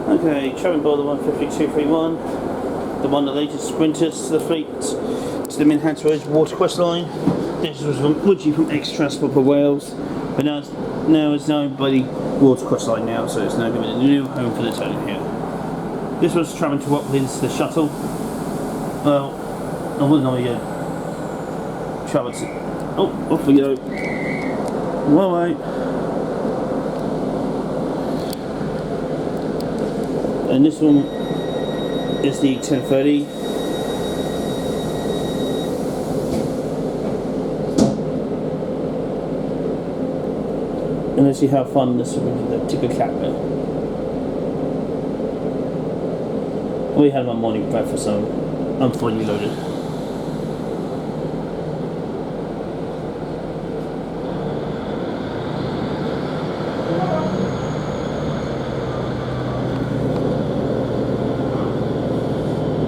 Okay, travelling by the 15231, the one of the latest sprinters to the fleet, to the Mid Hants Railway watercourse line. This was originally from ex-Transport for Wales, but now it's known by the watercourse line now, so it's now given a new home for the town here. This was travelling to Ropley, this is the shuttle. Well, I wouldn't know yet. Travel to. Oh, off we go. Well, right. And this one is the 1030. And let's see how fun this will be with the ticker capper. We had my morning breakfast, so I'm fully loaded.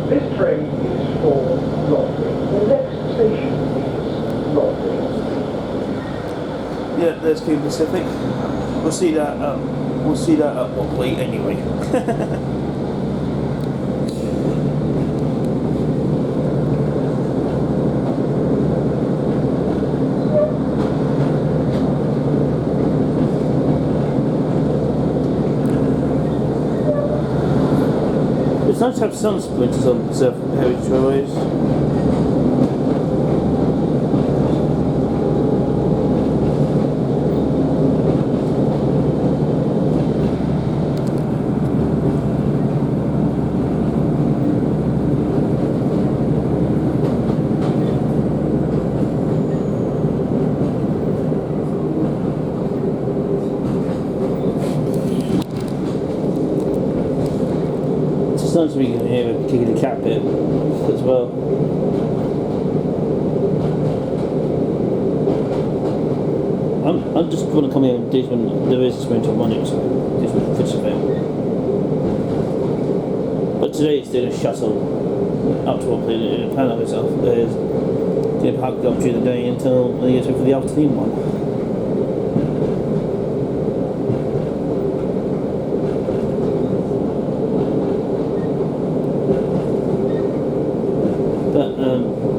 This train is for Locos. The next station is Ropley. Yeah, there's King Pacific. We'll see that at Ropley anyway. It's nice to have some sprinters on Heritage Railways. It's nice we can hear a kick in the cat bit as well. I'm just going to come here and do this when there is a sprinter running, so this will fit a bit. But today it's doing a shuttle up to Ropley in a plan of itself. There's going to park up during the day until they get for the afternoon one.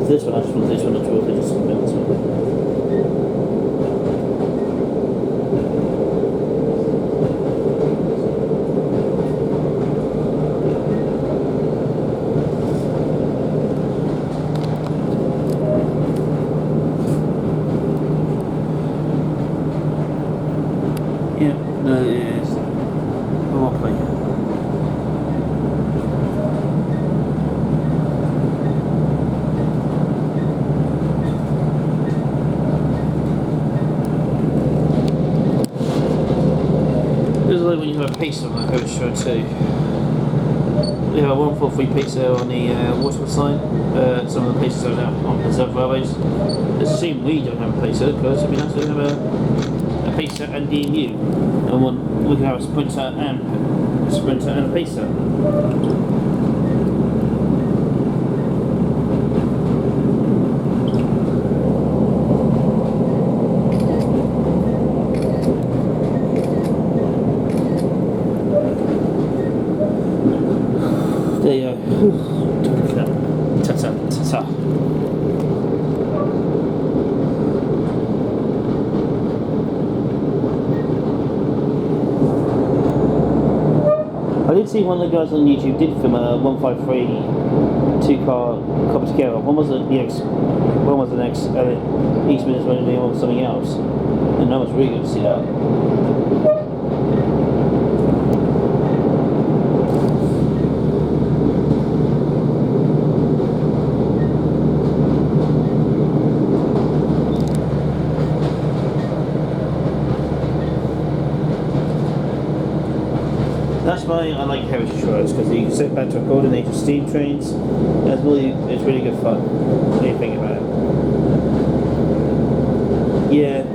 This one, I just want this one to Ropley, just something this one. Yeah, there is Ropley. When you have a pacer on the coach show too. We have a 143 pacer on the watercourse line. Some of the pacers are now on reserve railways. It's a shame we don't have a pacer because it'd be nice to have a pacer and DMU. And we can have a sprinter and a pacer. There you go. Ta-ta, ta-ta. I did see one of the guys on YouTube did film a 153 two-car coupled together. One was the next Eastman is running on something else, and that was really good to see that. That's why I like heritage roads, because you can sit back to a golden age of steam trains. It's really good fun. What do you think about it? Yeah,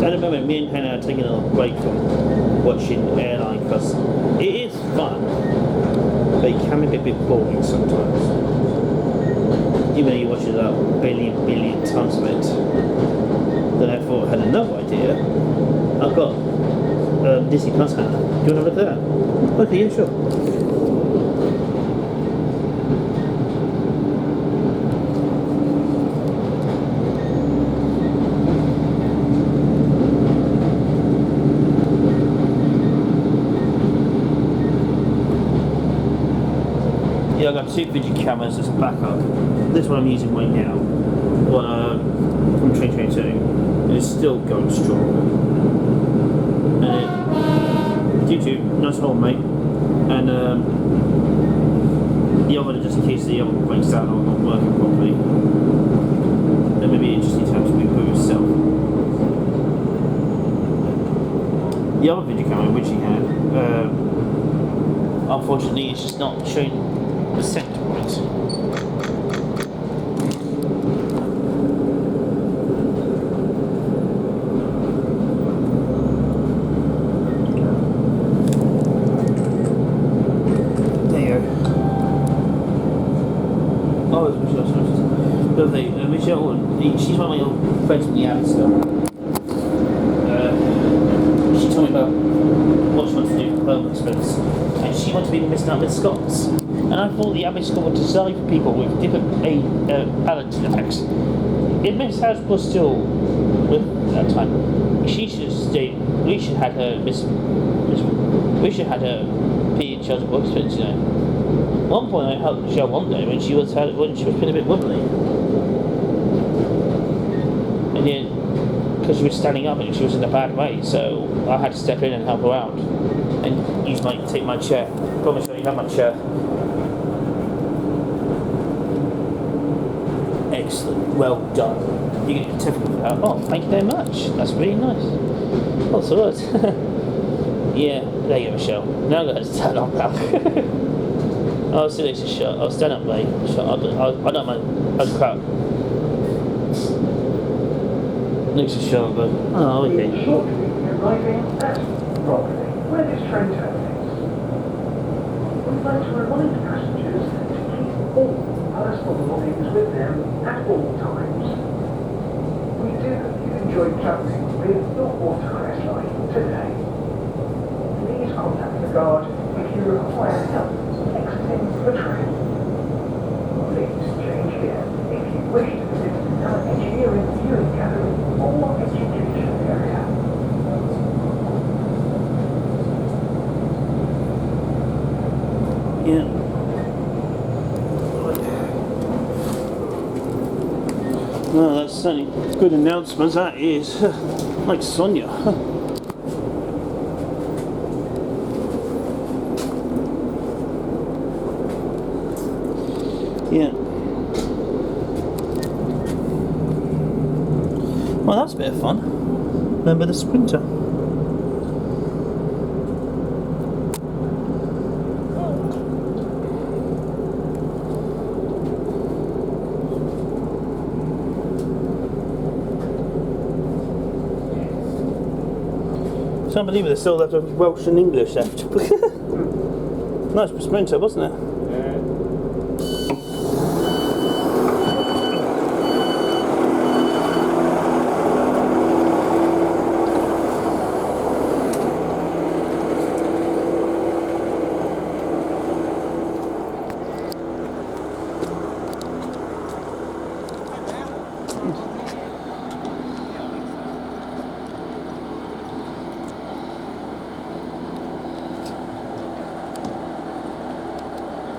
at the moment me and Hannah are taking a little break from watching airline because it is fun, but it can be a bit boring sometimes. Even though you watch it a billion times of it. Then I thought I had another idea. I've got Disney Plus hat. Do you want to look at that? Okay, yeah, sure. Yeah, I've got 2 video cameras as a backup. This one I'm using right now, one from 2022, and it's still going strong. And YouTube, nice and old mate, and the other just in case the other one breaks down or not working properly. Then maybe interesting to have to reboot itself. The other video camera which he had, unfortunately, it's just not showing the set right. There you go. Oh, it's Michelle. Lovely. Michelle, she's one of my old friends from the Alresford. She told me about what she wanted to do for her experience, and she wanted to be missing out with Scots. And I thought the Abbey School was designed for people with different balance defects. If Miss House was still with that time, she should have stayed. We should have had her we should have had her be in charge of work experience, you know. At one point I helped Michelle one day when she was feeling a bit wobbly. And then because she was standing up and she was in a bad way, so I had to step in and help her out. And take my chair. Promise you have my chair. Excellent, well done. You get a certificate for that. Oh, thank you very much. That's really nice. Oh, so what? Yeah, there you go, Michelle. Now I'm going to stand up now. Oh, seriously, shut. I'll stand up, mate. Shut up. I don't mind. I'll crap. Looks a shot, but. Oh, okay. Shortly arriving at Ropley, where this train terminates. We'd like to remind passengers to keep all personal belongings with them at all times. We do hope you enjoyed travelling with the Watercress line today. Please contact the guard if you require help exiting the train. Please change here if you wish to visit our engineering viewing gallery or education area. Yeah. Well, that's certainly good announcements, that is. Like Sonia. Yeah. Well, that's a bit of fun. Remember the Sprinter? I can't believe they still left Welsh and English left. Nice Sprinter, wasn't it?